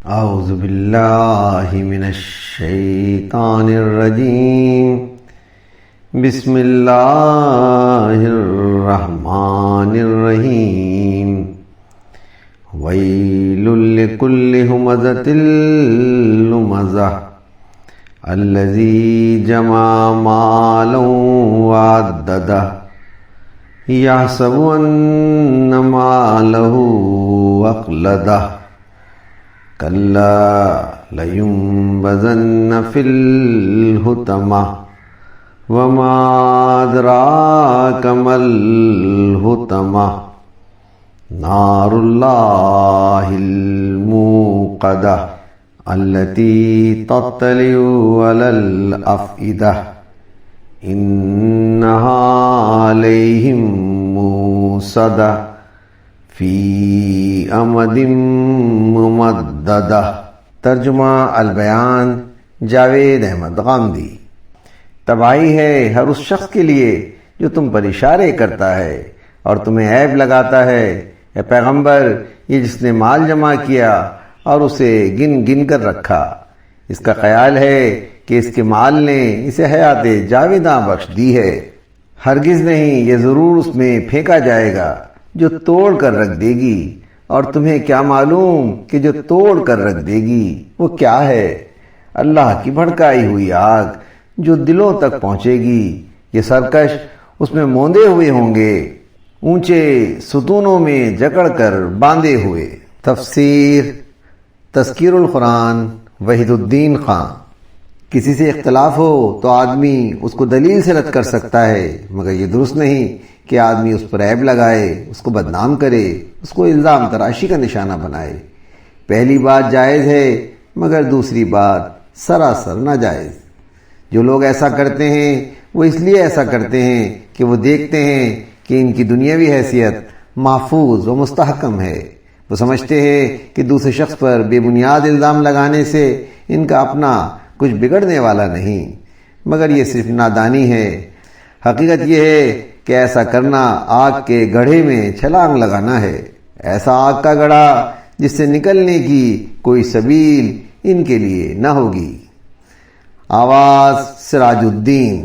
اعوذ باللہ من الشیطان الرجیم بسم اللہ الرحمن الرحیم ویل لکل ہمزۃ لمزہ الذی جمع مالا وعددہ یحسب ان مالہ اخلدہ کلا لینبذن فی الحطمہ وما ادراک ما الحطمہ نار اللہ الموقدہ التی تطلع علی الافئدہ انہا علیہم موصدہ فی امد ممددہ۔ ترجمہ البیان جاوید احمد غامدی۔ تباہی ہے ہر اس شخص کے لیے جو تم پر اشارے کرتا ہے اور تمہیں عیب لگاتا ہے، اے پیغمبر، یہ جس نے مال جمع کیا اور اسے گن گن کر رکھا، اس کا خیال ہے کہ اس کے مال نے اسے حیات جاویداں بخش دی ہے۔ ہرگز نہیں، یہ ضرور اس میں پھینکا جائے گا جو توڑ کر رکھ دے گی، اور تمہیں کیا معلوم کہ جو توڑ کر رکھ دے گی وہ کیا ہے؟ اللہ کی بھڑکائی ہوئی آگ جو دلوں تک پہنچے گی، یہ سرکش اس میں موندے ہوئے ہوں گے، اونچے ستونوں میں جکڑ کر باندھے ہوئے۔ تفسیر تذکیر القرآن وحید الدین خان۔ کسی سے اختلاف ہو تو آدمی اس کو دلیل سے رد کر سکتا ہے، مگر یہ درست نہیں کہ آدمی اس پر عیب لگائے، اس کو بدنام کرے، اس کو الزام تراشی کا نشانہ بنائے۔ پہلی بات جائز ہے مگر دوسری بات سراسر ناجائز۔ جو لوگ ایسا کرتے ہیں وہ اس لیے ایسا کرتے ہیں کہ وہ دیکھتے ہیں کہ ان کی دنیاوی حیثیت محفوظ و مستحکم ہے۔ وہ سمجھتے ہیں کہ دوسرے شخص پر بے بنیاد الزام لگانے سے ان کا اپنا کچھ بگڑنے والا نہیں، مگر یہ صرف نادانی ہے۔ حقیقت یہ ہے کہ ایسا کرنا آگ کے گڑھے میں چھلانگ لگانا ہے، ایسا آگ کا گڑھا جس سے نکلنے کی کوئی سبیل ان کے لیے نہ ہوگی۔ آواز سراج الدین۔